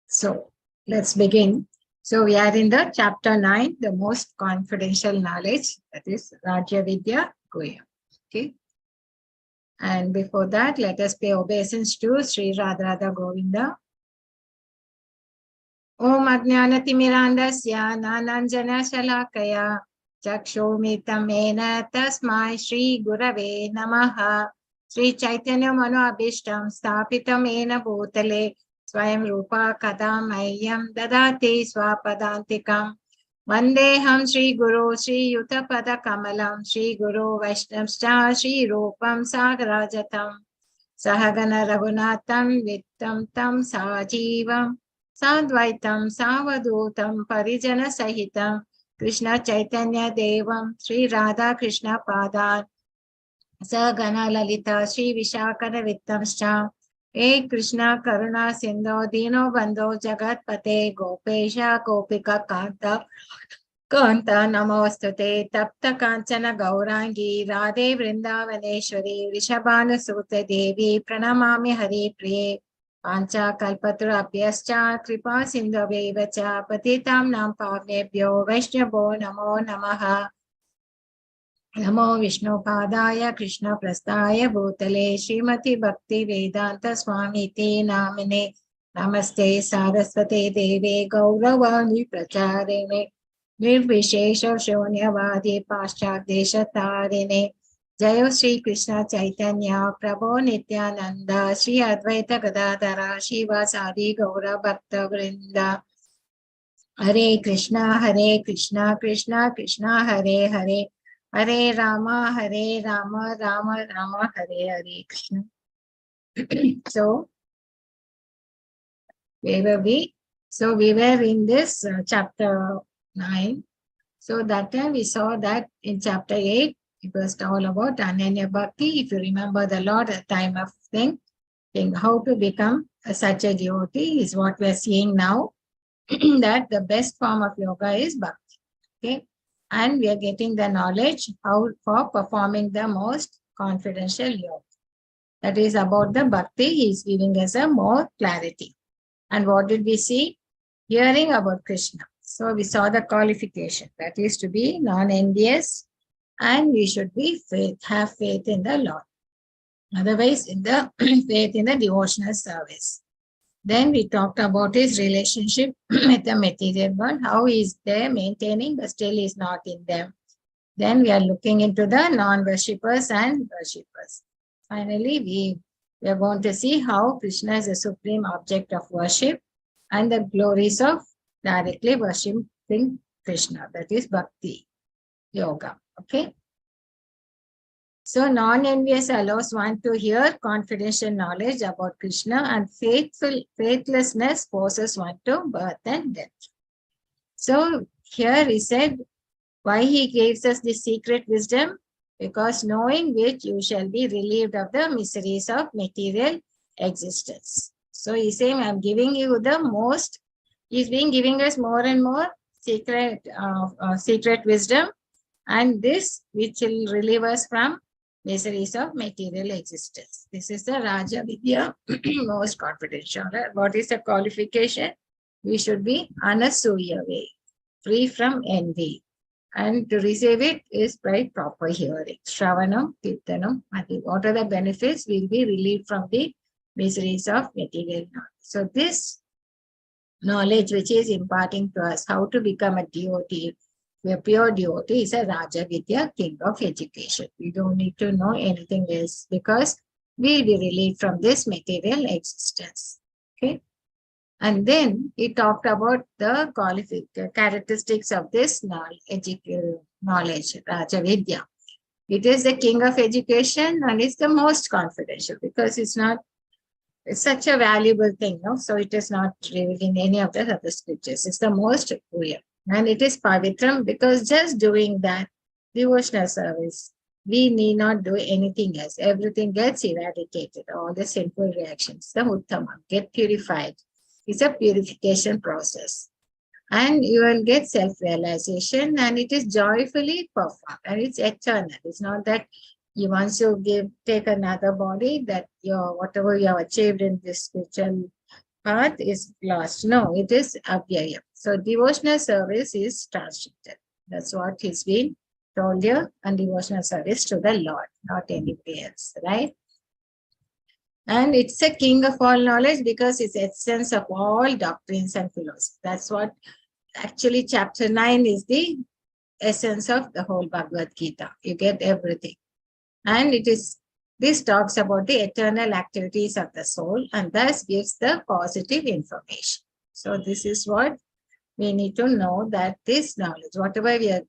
So let's begin. So we are in the chapter 9, the most confidential knowledge, that is Raja Vidya Goya. Okay. And before that, let us pay obeisance to Sri Radharada Govinda. Om Ajnanatimirandasya Nananjana Shalakaya Chakshomitam Mena Tasmai Sri Gurave Namaha Sri Chaitanya Mano Abhishtam Sthapitam Mena Bhutale Swayam Rupa Kadam Ayyam Dadati Swapadantikam Vandeham Sri Guru Sri Yuta Pada Kamalam Sri Guru Vaishnavscha Sri Rupam Sagarajatam Sahagana Raghunatham Vittam Tam Sajivam Sadvaitam Savadutam Parijana Sahitam Krishna Chaitanya Devam Sri Radha Krishna Padan Sagana Lalita Sri Vishakana Vittamscha Hey Krishna Karuna Sindho Dino Bandho Jagat Pate Gopesha Gopika Kanta Kanta Namostute Tapta Kanchana Gaurangi Radhe Vrindavaneshwari Rishabhana Sute Devi Pranamami Hari Priye Pancha Kalpatra Abhyascha Kripa Sindhaveva Cha Patitam Nam Pavnebhyo Vaishnavo Namo Namaha Namo Vishnu Padaya Krishna Prastaya Bhutale Srimati Bhakti Vedanta Swami Te Namine Namaste Saraswate Deve Gauravani Pracharine Nirvishesha Shunyavadi Paschadeshatarine Jayo Sri Krishna Chaitanya Prabhu Nityananda Sri Advaita Gadadhara Shivasadi Gaura Bhakta Vrinda Hare Krishna Krishna Krishna Hare Hare Hare Rama Rama Rama Hare Hare Krishna. So where were we? So we were in this chapter 9. So that time we saw that in chapter 8, it was all about Ananya Bhakti. If you remember the Lord at the time of thing, how to become such a devotee is what we are seeing now. That the best form of yoga is Bhakti. Okay. And we are getting the knowledge how for performing the most confidential yoga. That is about the Bhakti. He is giving us a more clarity. And what did we see? Hearing about Krishna. So we saw the qualification. That is to be non-envious and we should be have faith in the Lord. Otherwise, in the faith in the devotional service. Then we talked about his relationship with the material world, how he is there maintaining, but still is not in them. Then we are looking into the non-worshippers and worshippers. Finally, we are going to see how Krishna is the supreme object of worship and the glories of directly worshipping Krishna. That is Bhakti Yoga. Okay. So non-envious allows one to hear confidential knowledge about Krishna, and faithlessness forces one to birth and death. So here he said, why he gives us this secret wisdom? Because knowing which you shall be relieved of the miseries of material existence. So he's saying, I'm giving you the most, he's been giving us more and more secret wisdom, and this which will relieve us from miseries of material existence. This is the Raja Vidya, most confidential. What is the qualification? We should be anasuya way, free from envy. And to receive it is by proper hearing. Shravanam, Kirtanam, Mati. What are the benefits? We'll be relieved from the miseries of material knowledge. So this knowledge which is imparting to us how to become a devotee, a pure devotee, is a Raja Vidya, king of education. We don't need to know anything else because we'll be relieved from this material existence. Okay. And then he talked about the characteristics of this knowledge, Raja Vidya. It is the king of education and it's the most confidential because it's such a valuable thing. No? So it is not revealed in any of the other scriptures. It's the most clear. And it is Pavitram because just doing that devotional service, we need not do anything else. Everything gets eradicated. All the sinful reactions, the Uttama, get purified. It's a purification process. And you will get self-realization and it is joyfully performed and it's eternal. It's not that you once you take another body that whatever you have achieved in this spiritual path is lost. No, it is avyaya. So devotional service is translated. That's what he's been told here, and devotional service to the Lord, not anybody else, right? And it's a king of all knowledge because it's essence of all doctrines and philosophy. That's what actually chapter 9 is the essence of the whole Bhagavad Gita. You get everything. And this talks about the eternal activities of the soul and thus gives the positive information. So this is what we need to know, that this knowledge, whatever we have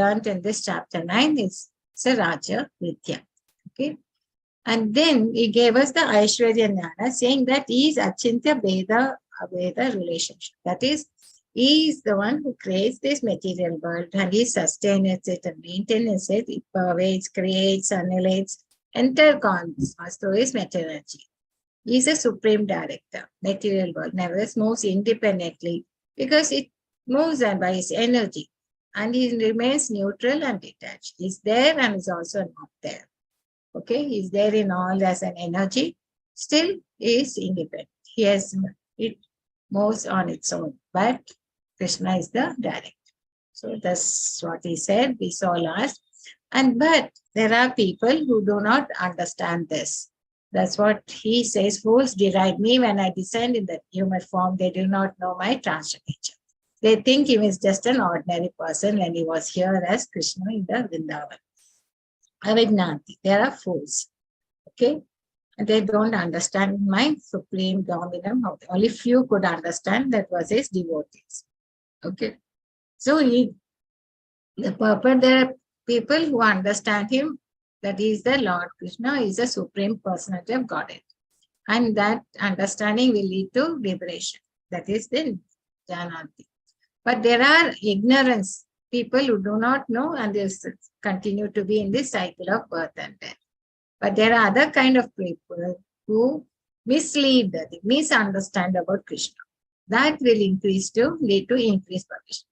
learned in this chapter 9 is Raja Vidya. Okay. And then he gave us the Aishwarya Jnana, saying that he is Achintya Veda relationship. That is, he is the one who creates this material world and he sustains it and maintains it. It pervades, creates, annihilates entire cosmos through his material energy. He is a supreme director. Material world never moves independently because it moves by his energy, and he remains neutral and detached. He is there and is also not there. Okay, he is there in all as an energy. Still, he is independent. It moves on its own, but Krishna is the director. So that's what he said. We saw last. But there are people who do not understand this. That's what he says. Fools deride me when I descend in the human form. They do not know my transcendental. They think he was just an ordinary person when he was here as Krishna in the Vrindavan. Avignanti. There are fools. Okay. And they don't understand my supreme dominant. Only few could understand. That was his devotees. Okay. So the purpose, there are people who understand him, that he is the Lord Krishna, is the supreme personality of Godhead. And that understanding will lead to liberation. That is the Jananti. But there are ignorance, people who do not know and they continue to be in this cycle of birth and death. But there are other kind of people who mislead, misunderstand about Krishna. That will lead to increased punishment.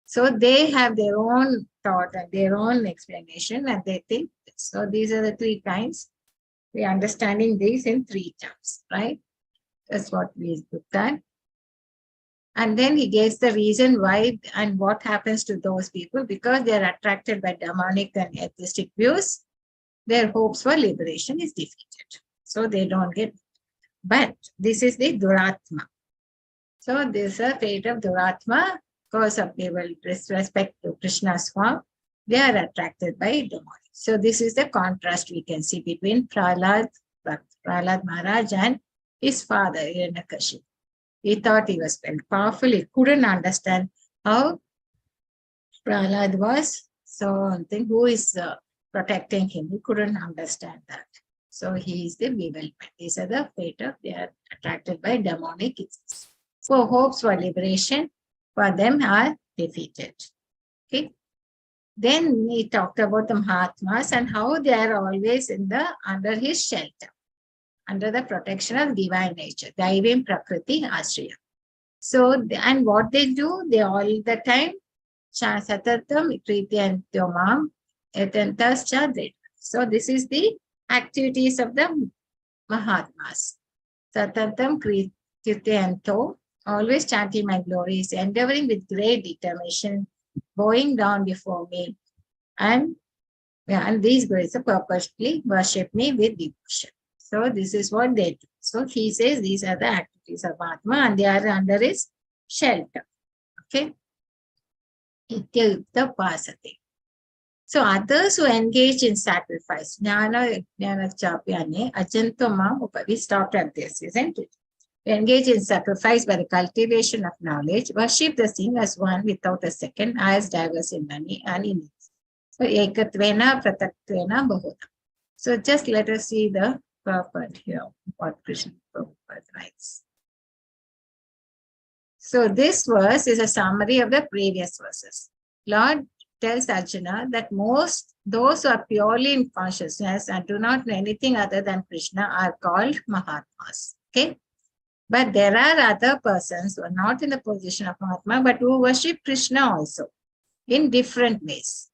So they have their own thought and their own explanation and they think this. So these are the three kinds. We are understanding these in 3 terms, right? That's what we looked at. And then he gives the reason why and what happens to those people, because they are attracted by demonic and atheistic views. Their hopes for liberation is defeated. So they don't get. But this is the Duratma. So this is a fate of Duratma. Because of they will respect to Krishna's form, they are attracted by demonic. So this is the contrast we can see between Prahlad Maharaj and his father, Hiranyakashipu. He thought he was very powerful. He couldn't understand how Prahlad was. So who is protecting him? He couldn't understand that. So he is the bewilderment. These are the fate of they are attracted by demonic. So hopes for liberation for them are defeated. Okay. Then he talked about the Mahatmas and how they are always under his shelter, under the protection of divine nature, Daivim Prakriti Ashraya. So, and what they do, they all the time, Satatam Krityantyomam Etantas Chadrit. So this is the activities of the Mahatmas. Satatam Krityanto, always chanting my glories, endeavoring with great determination, bowing down before me, and these glories purposely worship me with devotion. So this is what they do. So he says these are the activities of Atma and they are under his shelter. Okay. Ityayukta pasate. So others who engage in sacrifice, jnana chapyane ajantomam upa. We stopped at this, isn't it? Engage in sacrifice by the cultivation of knowledge, worship the thing as one without a second, as diverse in many and in needs. So, ekatvena pratatvena bahuda. So, just let us see the purport here, what Krishna Prabhupada writes. So, this verse is a summary of the previous verses. Lord tells Arjuna that those who are purely in consciousness and do not know anything other than Krishna are called Mahatmas. Okay. But there are other persons who are not in the position of Mahatma, but who worship Krishna also in different ways.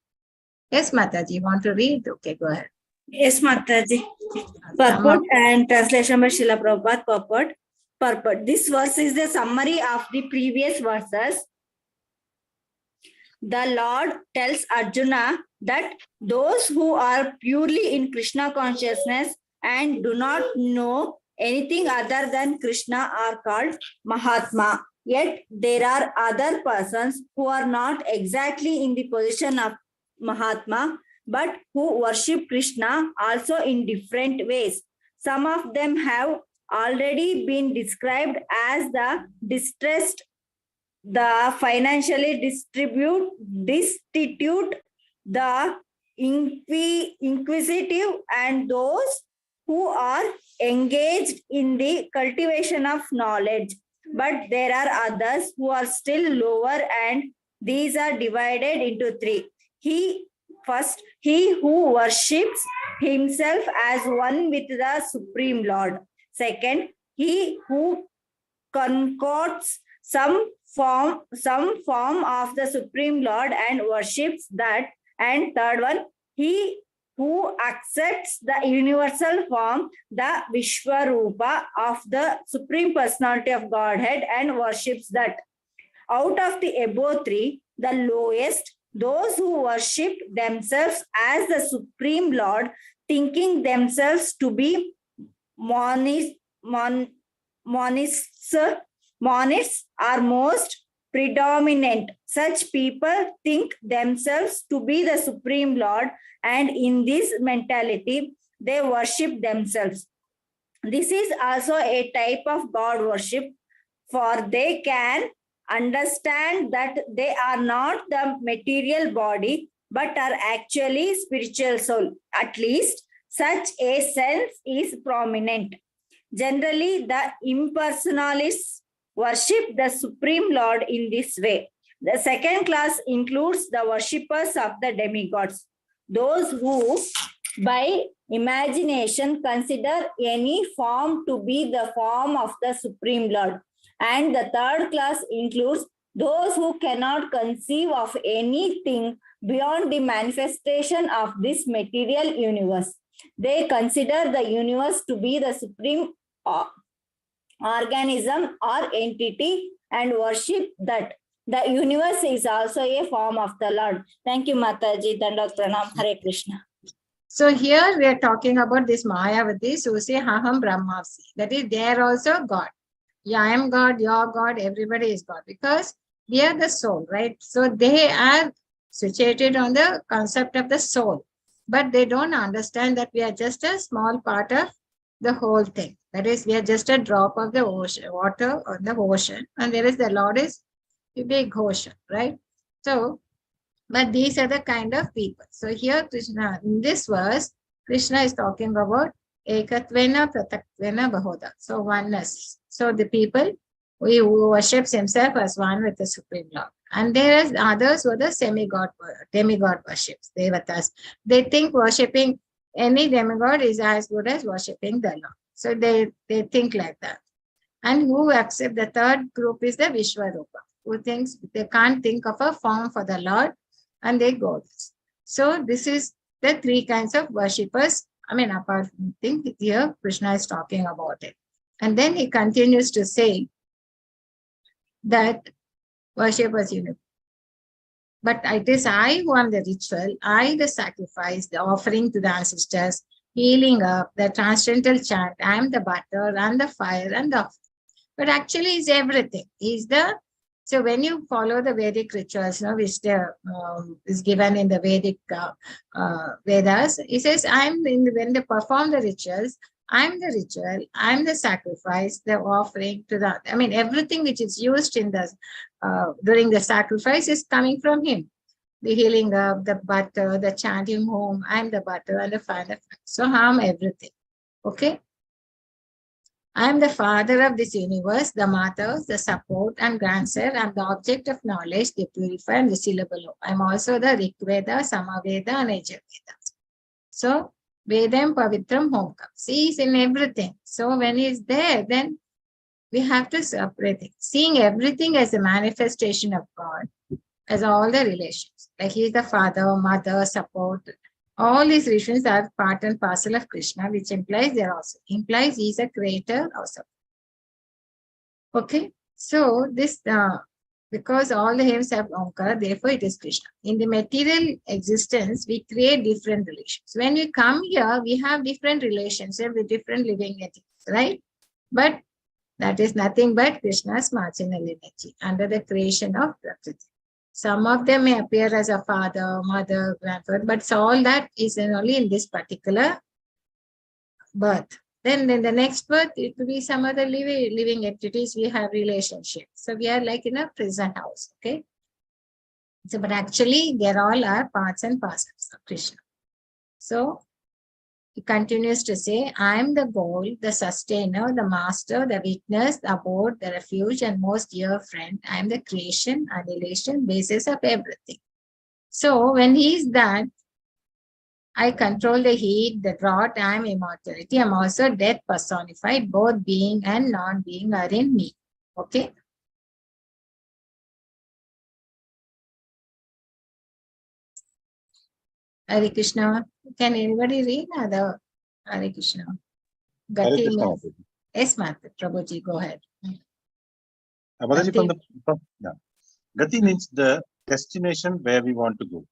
Yes, Mataji, you want to read? Okay, go ahead. Yes, Mataji. Purport and translation by Srila Prabhupada. Purport. purport. This verse is the summary of the previous verses. The Lord tells Arjuna that those who are purely in Krishna consciousness and do not know anything other than Krishna are called Mahatma. Yet there are other persons who are not exactly in the position of Mahatma, but who worship Krishna also in different ways. Some of them have already been described as the distressed, the financially destitute, the inquisitive, and those who are engaged in the cultivation of knowledge. But there are others who are still lower, and these are divided into three. He who worships himself as one with the Supreme Lord. Second, he who concocts some form of the Supreme Lord and worships that. And third one, he who accepts the universal form, the Vishwarupa of the Supreme Personality of Godhead and worships that. Out of the above three, the lowest, those who worship themselves as the Supreme Lord, thinking themselves to be monists are most predominant. Such people think themselves to be the Supreme Lord, and in this mentality, they worship themselves. This is also a type of God worship, for they can understand that they are not the material body, but are actually spiritual soul. At least such a sense is prominent. Generally, the impersonalists worship the Supreme Lord in this way. The second class includes the worshippers of the demigods, those who, by imagination, consider any form to be the form of the Supreme Lord. And the third class includes those who cannot conceive of anything beyond the manifestation of this material universe. They consider the universe to be the supreme organism or entity and worship that. The universe is also a form of the Lord. Thank you, Mataji. Dandavat Pranam. Hare Krishna. So here we are talking about this Mayavadis who say Haham Brahmasi. That is, they are also God. Yeah, I am God, you are God, everybody is God. Because we are the soul, right? So they are situated on the concept of the soul. But they don't understand that we are just a small part of the whole thing. That is, we are just a drop of the ocean, water on the ocean. And there is the Lord is a big ocean, right? So, but these are the kind of people. So here Krishna, in this verse, Krishna is talking about Ekatvena Pratatvena Bahoda. So oneness. So the people who worships himself as one with the Supreme Lord. And there is others who are the demigod worships, Devatas. They think worshipping any demigod is as good as worshipping the Lord. So they think like that. And who accept the third group is the Vishwarupa, who thinks they can't think of a form for the Lord and they go this. So this is the three kinds of worshippers. I mean, apart from think here, Krishna is talking about it. And then he continues to say that worshippers, but it is I who am the ritual, I the sacrifice, the offering to the ancestors, healing up, the transcendental chant, I am the butter and the fire and the offering. But actually he's everything. He's the, so when you follow the Vedic rituals, which is given in the Vedic Vedas, he says, when they perform the rituals, I'm the ritual, I'm the sacrifice, the offering to the, I mean, everything which is used in the, during the sacrifice is coming from him. The healing of the butter, the chanting home, I'm the butter and the fire. So harm everything. Okay. I am the father of this universe, the mother, the support and grandson. I am the object of knowledge, the purifier and the syllable. I am also the Rigveda, Samaveda and Yajurveda. So, Vedam Pavitram Home comes. He is in everything. So, when he is there, then we have to separate it. Seeing everything as a manifestation of God, as all the relations. Like he is the father, mother, support. All these relations are part and parcel of Krishna, which implies he is a creator also. Okay. So this, because all the names have Omkara, therefore it is Krishna. In the material existence, we create different relations. When we come here, we have different relations with different living entities, right? But that is nothing but Krishna's marginal energy under the creation of Prakriti. Some of them may appear as a father, mother, grandfather, but all that is only in this particular birth. Then in the next birth, it will be some other living entities. We have relationships. So we are like in a prison house. Okay. So, but actually, they're all are parts and parcels of Krishna. So he continues to say, I am the goal, the sustainer, the master, the witness, the abode, the refuge, and most dear friend. I am the creation, annihilation, basis of everything. So when he is that, I control the heat, the drought, I am immortality. I am also death personified. Both being and non-being are in me. Okay. Hare Krishna. Can anybody read other Hare Krishna? Hare Gati Krishna. means, yes, Mata. Prabhuji, go ahead. Mataji, Gati means the destination where we want to go.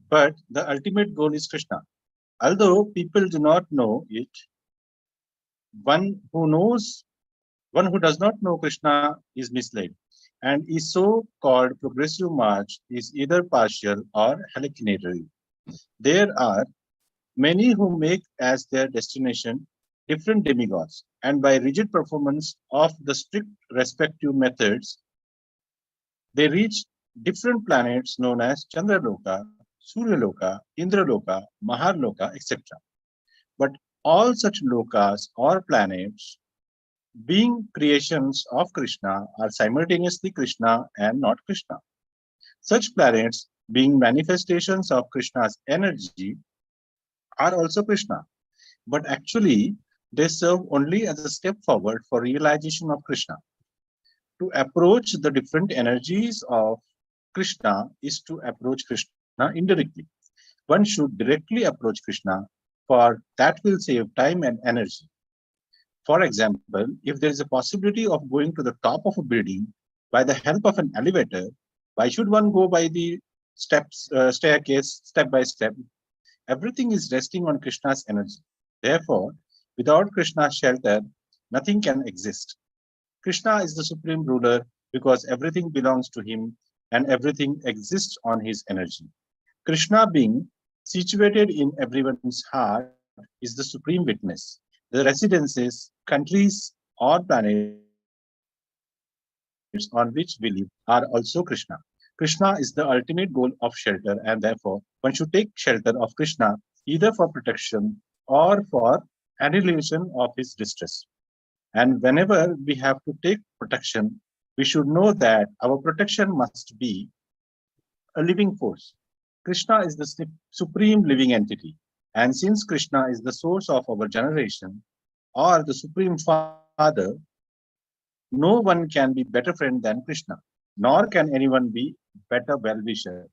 But the ultimate goal is Krishna. Although people do not know it, one who does not know Krishna is misled. And is so called progressive march is either partial or hallucinatory. There are many who make as their destination different demigods, and by rigid performance of the strict respective methods, they reach different planets known as Chandraloka, Suryaloka, Indraloka, Maharloka, etc. But all such lokas or planets, being creations of Krishna, are simultaneously Krishna and not Krishna. Such planets, being manifestations of Krishna's energy, are also Krishna. But actually, they serve only as a step forward for realization of Krishna. To approach the different energies of Krishna is to approach Krishna indirectly. One should directly approach Krishna, for that will save time and energy. For example, if there is a possibility of going to the top of a building by the help of an elevator, why should one go by the staircase step by step? Everything is resting on Krishna's energy. Therefore, without Krishna's shelter, nothing can exist. Krishna is the supreme ruler because everything belongs to him and everything exists on his energy. Krishna being situated in everyone's heart is the supreme witness. The residences, countries, or planets on which we live are also Krishna. Krishna is the ultimate goal of shelter, and therefore one should take shelter of Krishna either for protection or for annihilation of his distress. And whenever we have to take protection, we should know that our protection must be a living force. Krishna is the supreme living entity. And since Krishna is the source of our generation or the supreme father, no one can be better friend than Krishna, nor can anyone be better well-wisher.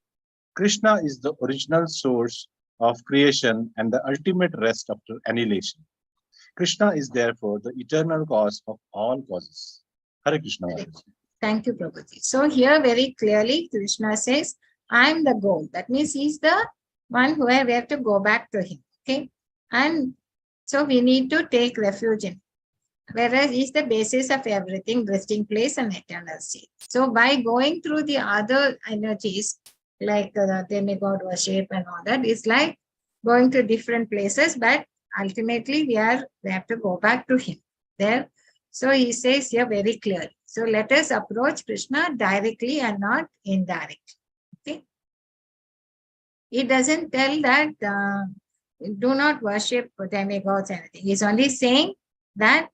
Krishna is the original source of creation and the ultimate rest after annihilation. Krishna is therefore the eternal cause of all causes. Hare Krishna. Thank you, Prabhuji. So here very clearly, Krishna says, I am the goal. That means he's the one where we have to go back to him. Okay. And so we need to take refuge in. Whereas he's the basis of everything, resting place and eternal state. So by going through the other energies, like the demigod worship and all that, is like going to different places, but ultimately we have to go back to him there. So he says here very clearly. So let us approach Krishna directly and not indirectly. Okay. He doesn't tell that do not worship demigods or anything. He's only saying that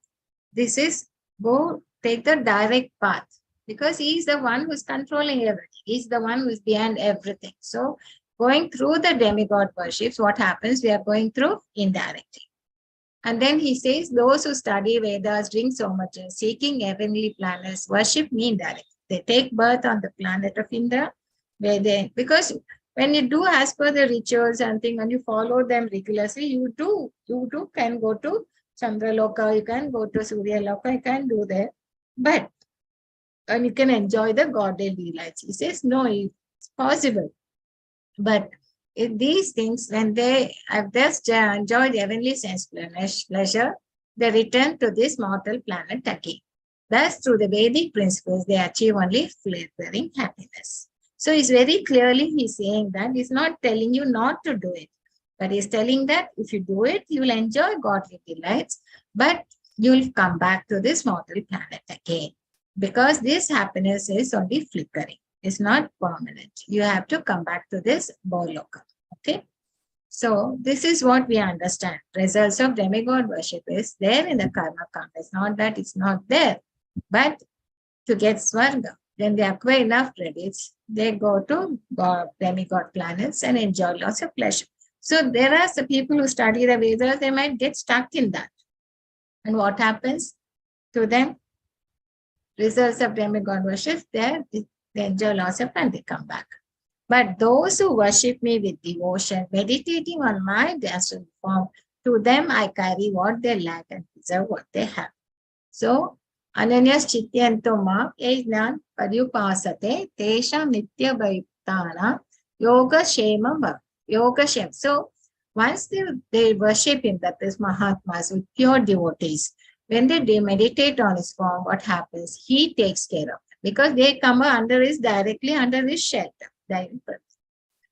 this is go take the direct path because he is the one who's controlling everything. He's the one who's behind everything. So going through the demigod worships, what happens? We are going through indirectly. And then he says, those who study Vedas, drink so much, seeking heavenly planets, worship me indirectly. They take birth on the planet of Indra, where they, because when you do as per the rituals and thing, and you follow them rigorously, you too can go to Chandraloka, you can go to Suryaloka, you can do that. but and you can enjoy the godly delights. He says, no, it's possible. But in these things, when they have just enjoyed heavenly sense pleasure, they return to this mortal planet again. Thus, through the Vedic principles, they achieve only flattering happiness. So he's very clearly he's saying that he's not telling you not to do it, but he's telling that if you do it, you will enjoy godly delights, but you'll come back to this mortal planet again. Because this happiness is only flickering. It's not permanent. You have to come back to this Boloka. Okay. So this is what we understand. Results of demigod worship is there in the karma kanda. It's not that it's not there, but to get Swarga, when they acquire enough credits, they go to demigod planets and enjoy lots of pleasure. So there are some people who study the Vedas, they might get stuck in that. And what happens to them? Results of demigod worship, they enjoy lots of and they come back. But those who worship me with devotion, meditating on my astral form, to them I carry what they lack and preserve what they have. So, Ananyas Chityanto Ma Eng Jan Paryupasate Tesha Nitya Vaiptana Yoga Shema Yoga Shem. So, once they worship him, that is Mahatmas, with pure devotees, when they meditate on his form, what happens? He takes care of them because they come directly under his shelter.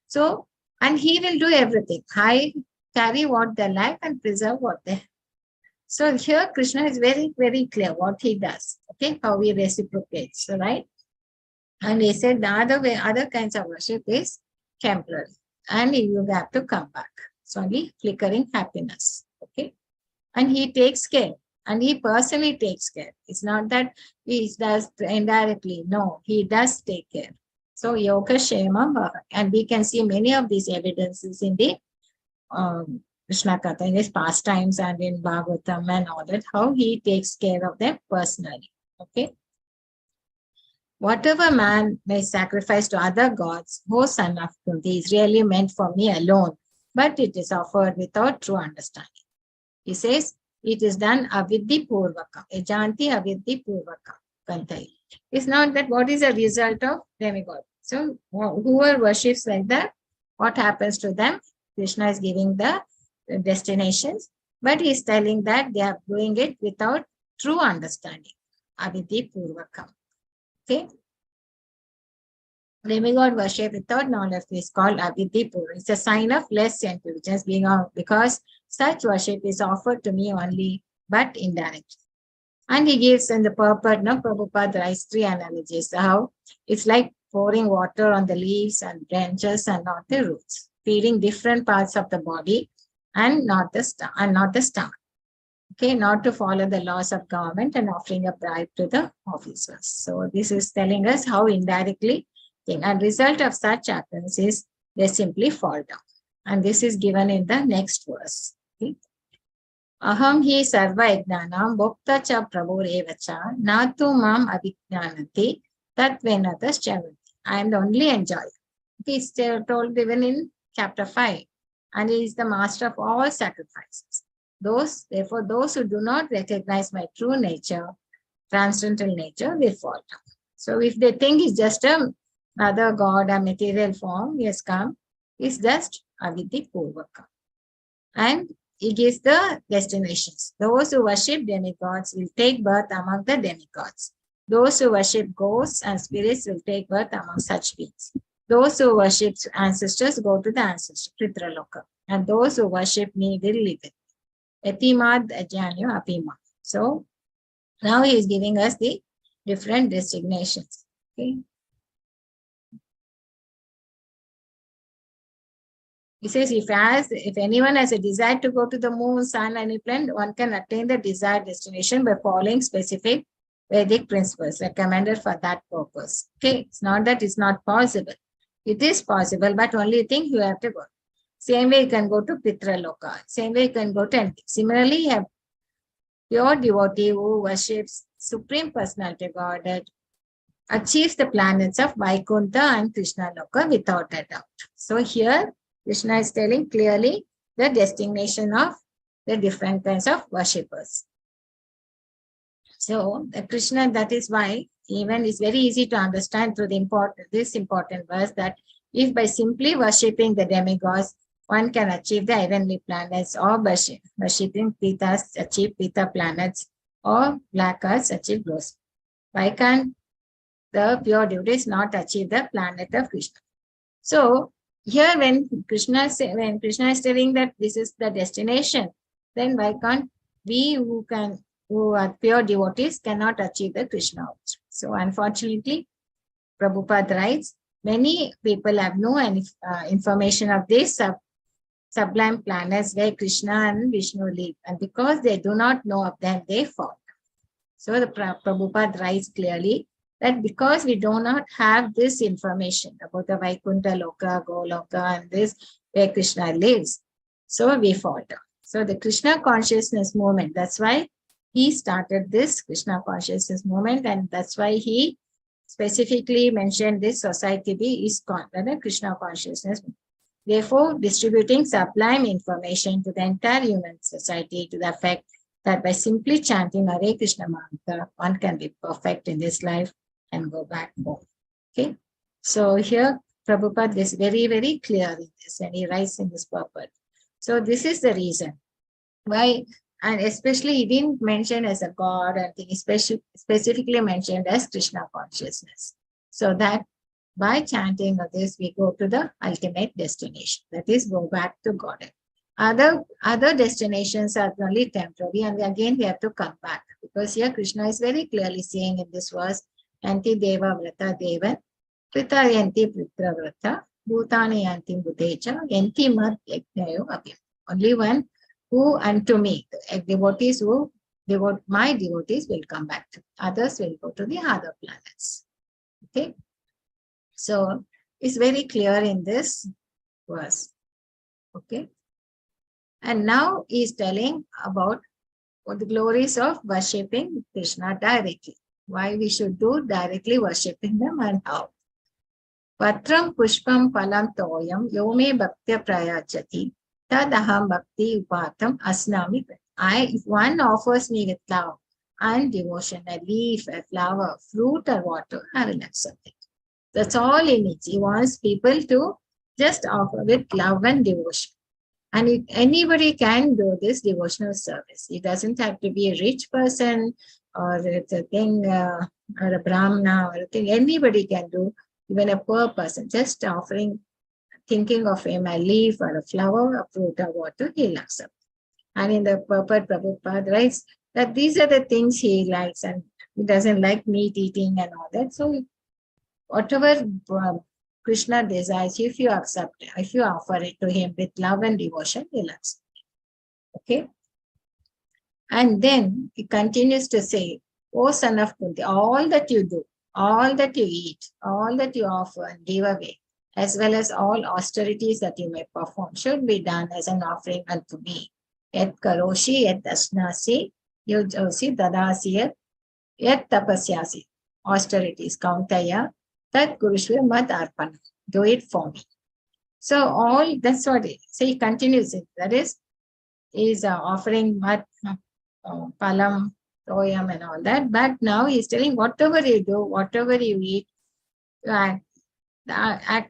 So, and he will do everything. I carry what they lack and preserve what they have. So here Krishna is very, very clear what he does. Okay, how he reciprocates, right? And he said the other way, other kinds of worship is temporary. And you have to come back. It's only flickering happiness. Okay. And he takes care. And he personally takes care. It's not that he does indirectly. No, he does take care. So Yoga Shema, and we can see many of these evidences in the Krishna Katha, in his pastimes and in Bhagavatam and all that, how he takes care of them personally. Okay. Whatever man may sacrifice to other gods, O son of Kunti, is really meant for me alone, but it is offered without true understanding. He says, it is done avidhi purvaka, ejanti avidhi purvaka, kantai. It's not that what is the result of demigod. So whoever worships like that, what happens to them? Krishna is giving the destinations, but he is telling that they are doing it without true understanding. Avidhi purvaka. Okay. Demigod worship without knowledge is called avidhi purvaka. It's a sign of less intelligence because such worship is offered to me only, but indirectly. And he gives in the purport, Prabhupada writes 3 analogies. How it's like pouring water on the leaves and branches and not the roots, feeding different parts of the body and not the stomach. Okay, not to follow the laws of government and offering a bribe to the officers. So this is telling us how indirectly thing. And result of such actions is they simply fall down. And this is given in the next verse. Okay. Aham hi sarva ijnanam bhokta cha prabhurevacha natu mam avijnanati tatvenatas chavanti. I am the only enjoyer. Okay, it's told even in chapter 5. And he is the master of all sacrifices. Therefore, those who do not recognize my true nature, transcendental nature, will fall down. So if they think it's just another god, a material form, he has come, it's just avidhi purvaka. And he gives the destinations. Those who worship demigods will take birth among the demigods. Those who worship ghosts and spirits will take birth among such beings. Those who worship ancestors go to the ancestor, Pitraloka. And those who worship me will live it. Etimad ajanyo apima. So now he is giving us the different designations. Okay. He says, if anyone has a desire to go to the moon, sun, and any planet, one can attain the desired destination by following specific Vedic principles recommended for that purpose. Okay, it's not that it's not possible. It is possible, but only thing you have to go. Same way you can go to Pitraloka. Same way you can go to anything. Similarly, you have pure devotee who worships Supreme Personality Godhead, achieves the planets of Vaikuntha and Krishna Loka without a doubt. So here, Krishna is telling clearly the destination of the different kinds of worshippers. So the Krishna, that is why even it's very easy to understand through this important verse that if by simply worshipping the demigods, one can achieve the heavenly planets, or worshipping Pitas achieve Pita planets, or black arts achieve those. Why can't the pure devotees not achieve the planet of Krishna? So here when Krishna is telling that this is the destination, then why can't we who are pure devotees cannot achieve the Krishna also? So unfortunately, Prabhupada writes, many people have no information of this sublime planets where Krishna and Vishnu live, and because they do not know of them, they fall. So the Prabhupada writes clearly that because we do not have this information about the Vaikuntha Loka, Goloka, and this where Krishna lives, so we falter. So the Krishna consciousness movement, that's why he started this Krishna consciousness movement, and that's why he specifically mentioned this society be ISKCON, the Krishna consciousness. Therefore, distributing sublime information to the entire human society to the effect that by simply chanting Hare Krishna mantra, one can be perfect in this life and go back home. Okay. So here Prabhupada is very, very clear in this, and he writes in this purport. So this is the reason why, and especially he didn't mention as a god, and he specifically mentioned as Krishna consciousness. So that by chanting of this, we go to the ultimate destination. That is, go back to God. Other destinations are only temporary, and again we have to come back, because here Krishna is very clearly saying in this verse, Yanti Deva Vrata Devan, Prita Yanti Pritra Vrata, Bhutani Yanti Bhutecha, Yanti Mat Yajnayo Abhim. Only one who unto me, devotees who devote, my devotees will come back to, others will go to the other planets. Okay. So it's very clear in this verse. Okay. And now he's telling about the glories of worshipping Krishna directly. Why we should do directly worshipping them and how. Patram pushpam palam toyam yome bhaktya prayachati tadaham bhakti upatam asnami. If one offers me with love and devotion, a leaf, a flower, fruit or water, I will accept it. That's all he needs. He wants people to just offer with love and devotion. And if anybody can do this devotional service, it doesn't have to be a rich person or it's a thing or a brahmana or a thing. Anybody can do, even a poor person, just offering, thinking of him a leaf or a flower, a fruit or water, he'll accept. And in the purport, Prabhupada writes that these are the things he likes, and he doesn't like meat eating and all that. So whatever Krishna desires, if you accept it, if you offer it to him with love and devotion, he'll accept it. Okay. And then he continues to say, O son of Kunti, all that you do, all that you eat, all that you offer and give away, as well as all austerities that you may perform, should be done as an offering unto me. Yet karoshi, yet asnasi, yujosi, dadasi, yet tapasyasi. Austerities, kauntaya, that Gurushva mad arpana. Do it for me. So all, that's what it is. So he continues it. That is offering mad, palam, toyam and all that. But now he's telling whatever you do, whatever you eat, act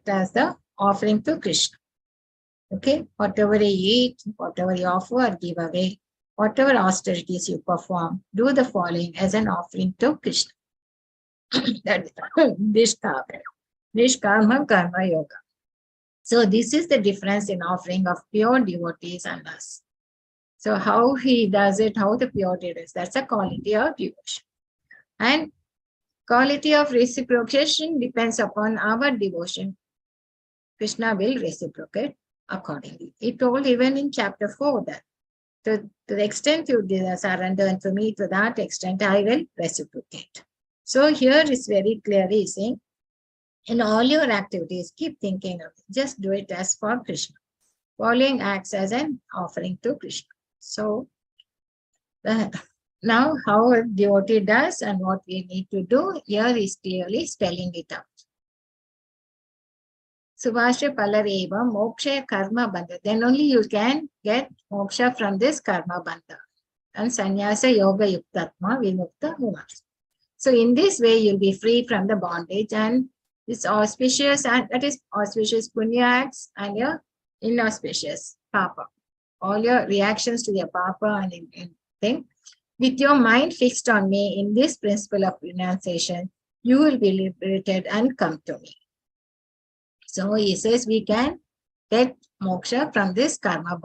as the offering to Krishna. Okay, whatever you eat, whatever you offer or give away, whatever austerities you perform, do the following as an offering to Krishna. That is Nishkarma Karma Yoga. So this is the difference in offering of pure devotees and us. So how he does it, how the pure devotees, that's a quality of devotion. And quality of reciprocation depends upon our devotion. Krishna will reciprocate accordingly. He told even in chapter 4 that to the extent you surrender unto me, to that extent I will reciprocate. So here is very clearly saying, in all your activities, keep thinking of it. Just do it as for Krishna. Following acts as an offering to Krishna. So now how a devotee does and what we need to do, here is clearly spelling it out. Subhasha Palareva Moksha Karma Bandha. Then only you can get moksha from this karma bandha. and sannyasa yoga yuktatma vimukta mumars. So in this way, you'll be free from the bondage, and it's auspicious, and that is auspicious punya acts and your inauspicious papa. All your reactions to your papa and thing. With your mind fixed on me in this principle of renunciation, you will be liberated and come to me. So he says we can get moksha from this karma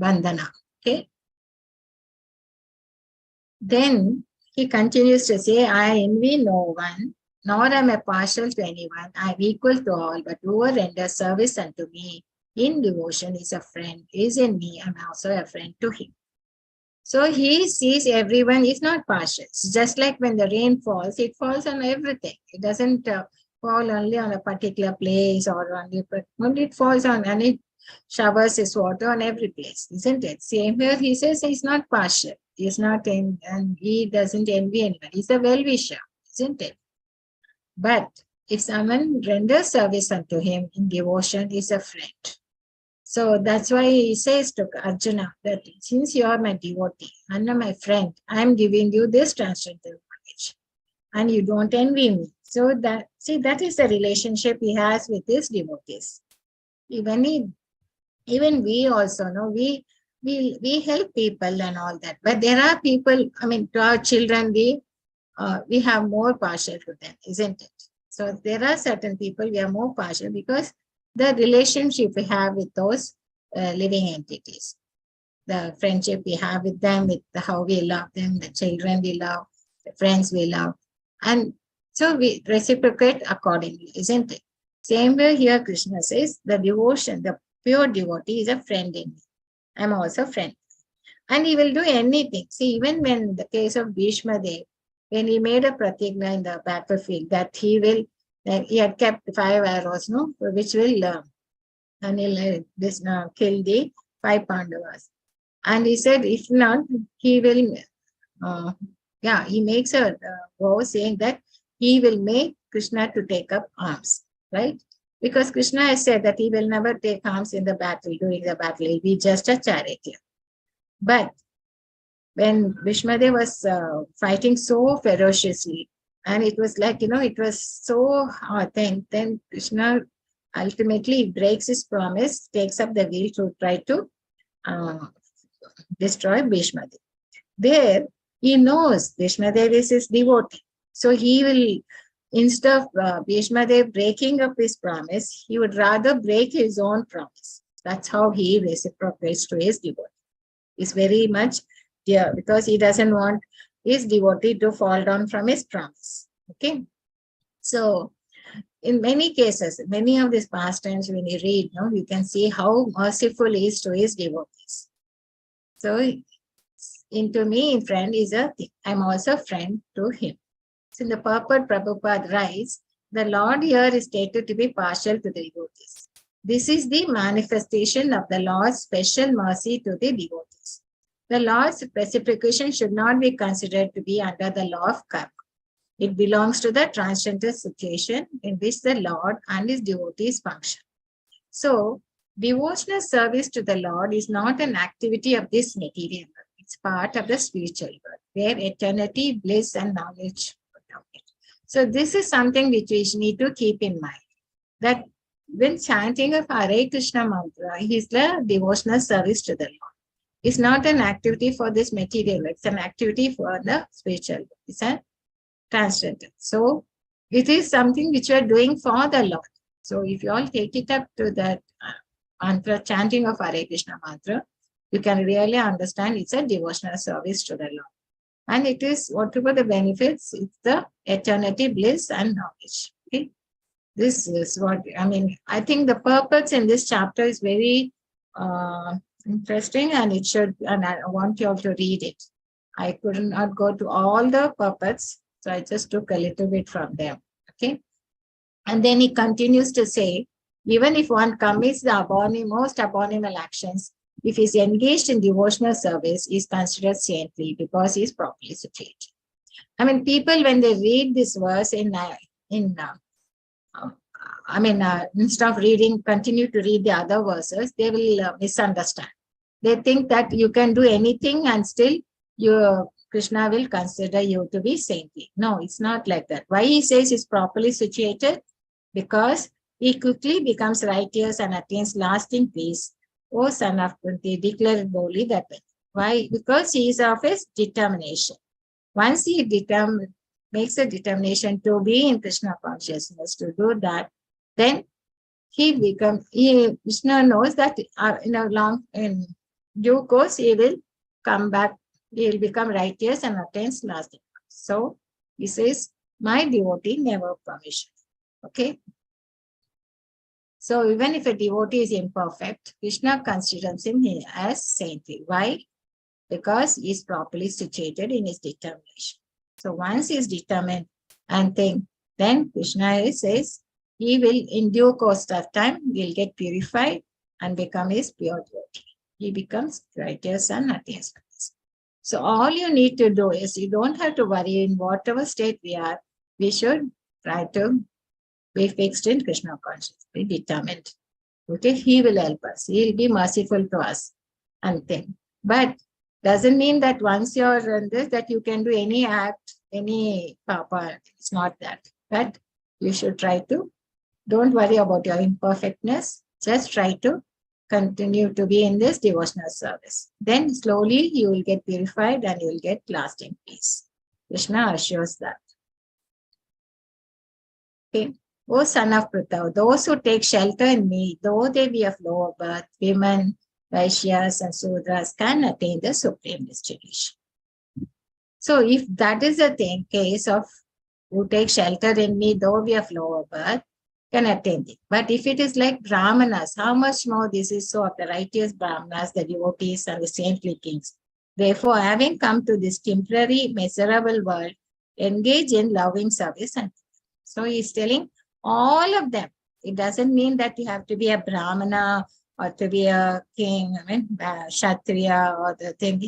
bandhana. Okay. Then he continues to say, I envy no one, nor am I partial to anyone. I am equal to all, but whoever renders service unto me in devotion is a friend, is in me, I am also a friend to him. So he sees everyone is not partial. It's just like when the rain falls, it falls on everything. It doesn't fall only on a particular place or only it falls on, and it showers his water on every place, isn't it? Same here, he says he's not partial. He's not in, and he doesn't envy anyone. He's a well-wisher, isn't it? But if someone renders service unto him in devotion, he's a friend. So that's why he says to Arjuna that since you are my devotee and my friend, I'm giving you this transcendental knowledge and you don't envy me. So that, see, that is the relationship he has with his devotees. Even we also know, we help people and all that. But there are people, I mean, to our children, we have more partial to them, isn't it? So there are certain people we are more partial because the relationship we have with those living entities, the friendship we have with them, with how we love them, the children we love, the friends we love. And so we reciprocate accordingly, isn't it? Same way here Krishna says, the devotion, the pure devotee is a friend in me. I'm also a friend. And he will do anything. See, even when the case of Bhishma Dev, when he made a pratigna in the battlefield that he will, he had kept 5 arrows, no, which will and he'll kill the 5 Pandavas. And he said, if not, he will, he makes a vow saying that he will make Krishna to take up arms, right? Because Krishna has said that he will never take arms in the battle, during the battle, he'll be just a charioteer. But when Bhishmadev was fighting so ferociously, and it was like, it was so hard, then Krishna ultimately breaks his promise, takes up the wheel to try to destroy Bhishmadev. There, he knows Bhishmadev is his devotee. So he will, instead of Bhishmadev breaking up his promise, he would rather break his own promise. That's how he reciprocates to his devotee. It's very much dear because he doesn't want his devotee to fall down from his promise. Okay. So in many cases, many of these pastimes, when you read, you can see how merciful he is to his devotees. So into me, friend is a thing. I'm also a friend to him. So in the purport Prabhupada writes, the Lord here is stated to be partial to the devotees. This is the manifestation of the Lord's special mercy to the devotees. The Lord's reciprocation should not be considered to be under the law of karma. It belongs to the transcendental situation in which the Lord and his devotees function. So, devotional service to the Lord is not an activity of this material world. It's part of the spiritual world, where eternity, bliss, and knowledge are dominant. So, this is something which we need to keep in mind. That when chanting of Hare Krishna mantra is the devotional service to the Lord. It's not an activity for this material world. It's an activity for the spiritual world. It's a transcendental. So it is something which we are doing for the Lord. So if you all take it up to that mantra, chanting of Hare Krishna mantra, you can really understand it's a devotional service to the Lord. And it is whatever the benefits, it's the eternity, bliss, and knowledge. Okay? This is what, I think the purpose in this chapter is very interesting, and it should, and I want you all to read it. I could not go to all the purports, so I just took a little bit from them. Okay. And then he continues to say, even if one commits the most abominable actions, if he's engaged in devotional service, he's considered saintly because he's properly situated. People, when they read this verse instead of continue to read the other verses, they will misunderstand. They think that you can do anything and still Krishna will consider you to be saintly. No, it's not like that. Why he says it's properly situated? Because he quickly becomes righteous and attains lasting peace. O son of Kunti, declare it boldly that way. Why? Because he is of his determination. Once he makes a determination to be in Krishna consciousness, to do that, then Krishna knows that in due course, he will come back, he will become righteous and attains lasting. So he says, my devotee never permission. Okay. So even if a devotee is imperfect, Krishna considers him as saintly. Why? Because he is properly situated in his determination. So once he is determined and then Krishna says, he will, in due course of time, will get purified and become his pure devotee. He becomes righteous and attains peace. So all you need to do is, you don't have to worry in whatever state we are, we should try to be fixed in Krishna consciousness, be determined. Okay, he will help us. He will be merciful to us and think. But doesn't mean that once you're in this, that you can do any act, any papa. It's not that. But you should try to, don't worry about your imperfectness. Just try to continue to be in this devotional service. Then slowly you will get purified and you will get lasting peace. Krishna assures that. Okay. O son of Prithav, those who take shelter in me, though they be of lower birth, women, Vaishyas and Sudras, can attain the supreme destination. So if that is the case of who take shelter in me, though we of lower birth, can attain it. But if it is like Brahmanas, how much more this is so of the righteous Brahmanas, the devotees and the saintly kings. Therefore, having come to this temporary, miserable world, engage in loving service. And so he is telling all of them. It doesn't mean that you have to be a Brahmana or to be a king, Kshatriya or the thing,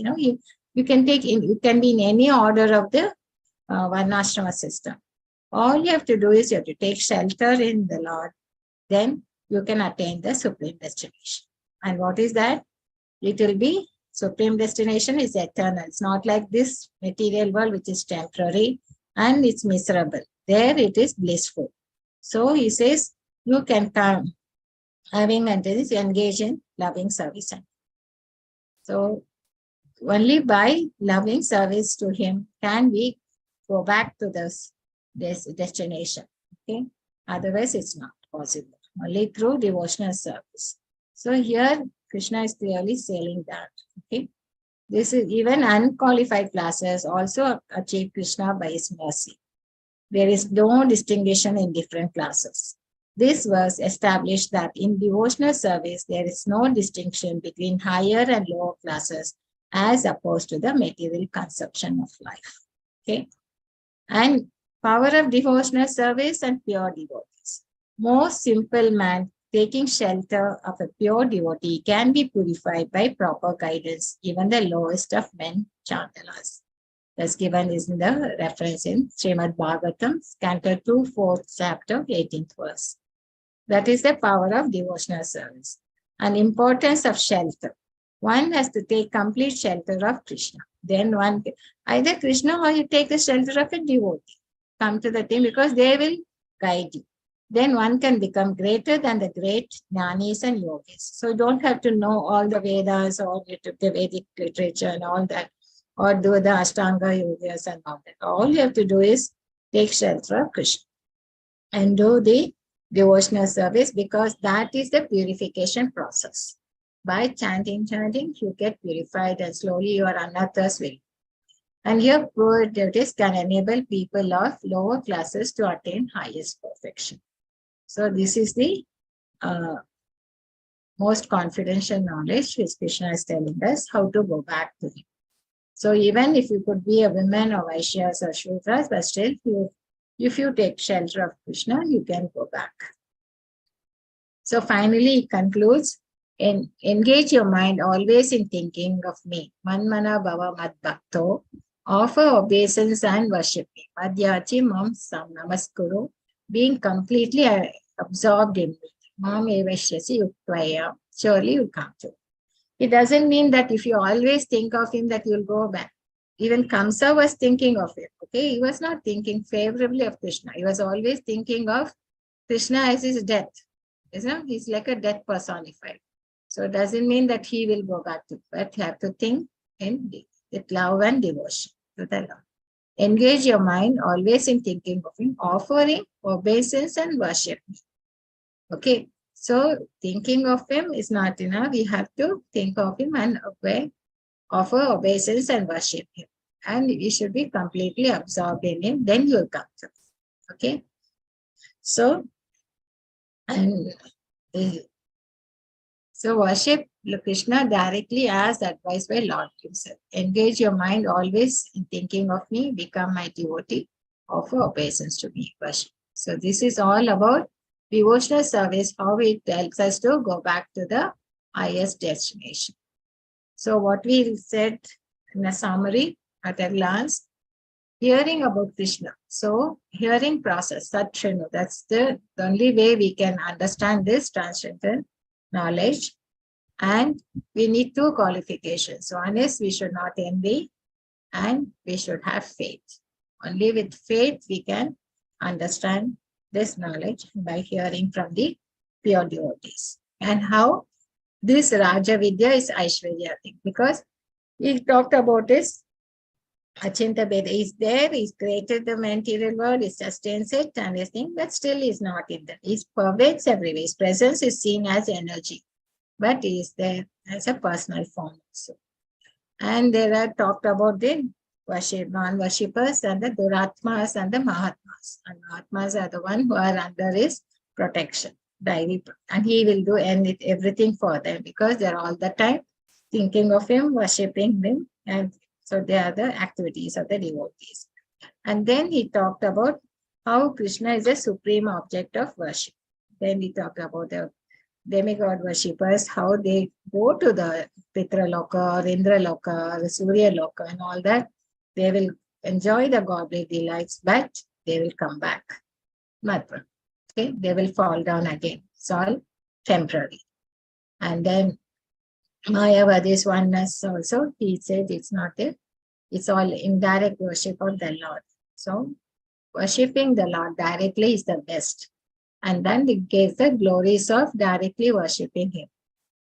you can take in, you can be in any order of the Varnashrama system. All you have to do is you have to take shelter in the Lord. Then you can attain the supreme destination. And what is that? It will be, supreme destination is eternal. It's not like this material world, which is temporary and it's miserable. There it is blissful. So he says, you can come, having entered this, engage in loving service. So only by loving service to him can we go back to this destination. Okay. Otherwise, it's not possible. Only through devotional service. So here Krishna is clearly saying that. Okay. This is even unqualified classes also achieve Krishna by his mercy. There is no distinction in different classes. This verse established that in devotional service, there is no distinction between higher and lower classes as opposed to the material conception of life. Okay. And power of devotional service and pure devotees. Most simple man taking shelter of a pure devotee can be purified by proper guidance, even the lowest of men, chandalas. That's given is in the reference in Srimad Bhagavatam, Canto 2, 4th chapter, 18th verse. That is the power of devotional service. And importance of shelter. One has to take complete shelter of Krishna. Then one, either Krishna or you take the shelter of a devotee. Come to the team because they will guide you. Then one can become greater than the great jnanis and yogis. So you don't have to know all the Vedas or the Vedic literature and all that, or do the Ashtanga yogas and all that. All you have to do is take shelter of Krishna and do the devotional service, because that is the purification process. By chanting, you get purified and slowly your anarthas will. And here poor devotees can enable people of lower classes to attain highest perfection. So this is the most confidential knowledge which Krishna is telling us how to go back to him. So even if you could be a woman or Vaishyas or Shudras, but still if you take shelter of Krishna, you can go back. So finally he concludes, engage your mind always in thinking of me. Manmana bhava mad bhakto. Offer obeisance and worship me. Madhyachi mam sam namaskuru. Being completely absorbed in me. Mam evashyasi yuktvaya. Surely you'll come to. It doesn't mean that if you always think of him that you'll go back. Even Kamsa was thinking of it. Okay, he was not thinking favorably of Krishna. He was always thinking of Krishna as his death. He's like a death personified. So it doesn't mean that he will go back to, but you have to think with love and devotion to the Lord. Engage your mind always in thinking of him, offering obeisance and worship. Okay, so thinking of him is not enough. We have to think of him and offer obeisance and worship him. And we should be completely absorbed in him, then you'll come to him. Okay, so and so worship Krishna directly as advised by Lord himself. Engage your mind always in thinking of me, become my devotee, offer obeisance to me, worship. So this is all about devotional service, how it helps us to go back to the highest destination. So what we said in a summary at a glance, hearing about Krishna. So hearing process, Satrinu, that's the only way we can understand this transcendental knowledge. And we need two qualifications. One is we should not envy and we should have faith. Only with faith we can understand this knowledge by hearing from the pure devotees. And how this Raja Vidya is Aishwarya thing, because he talked about this Achinta Beda is there, he's created the material world, he sustains it and everything, but still is not in there. He pervades everywhere. His presence is seen as energy, but he is there as a personal form also. And there are talked about the non-worshippers and the Duratmas and the Mahatmas. And Mahatmas are the one who are under his protection, and he will do everything for them because they're all the time thinking of him, worshipping him, and so they are the activities of the devotees. And then he talked about how Krishna is a supreme object of worship. Then we talked about the demigod worshippers, how they go to the Pitraloka or Indraloka or Surya Loka and all that. They will enjoy the godly delights, but they will come back. Okay, they will fall down again. It's all temporary. And then Mayavadi's oneness also, he said it's not it. It's all indirect worship of the Lord. So worshipping the Lord directly is the best. And then it gives the glories of directly worshipping him.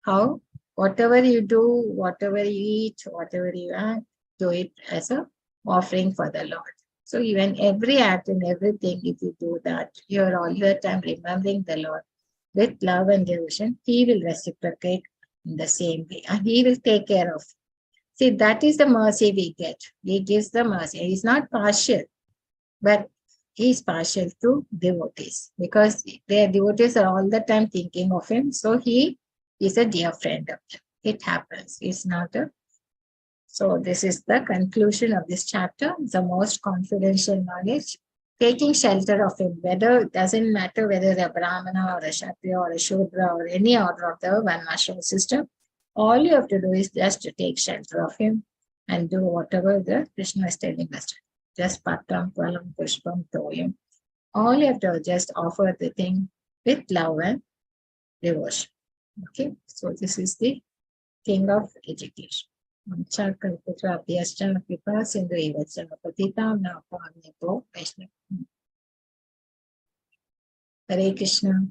How? Whatever you do, whatever you eat, whatever you act, do it as an offering for the Lord. So even every act and everything, if you do that, you're all the time remembering the Lord with love and devotion, he will reciprocate in the same way and he will take care of you. See, that is the mercy we get. He gives the mercy. He's not partial, but he is partial to devotees because their devotees are all the time thinking of him. So he is a dear friend of them. It happens. It's not a. So this is the conclusion of this chapter. The most confidential knowledge. Taking shelter of him, whether it doesn't matter whether a Brahmana or a Kshatriya or a Shudra or any order of the Varnashram system. All you have to do is just to take shelter of him and do whatever the Krishna is telling us to. Just patram, palam, pushpam, toyam. All you have to just offer the thing with love and devotion. Okay, so this is the king of education. Hare Krishna.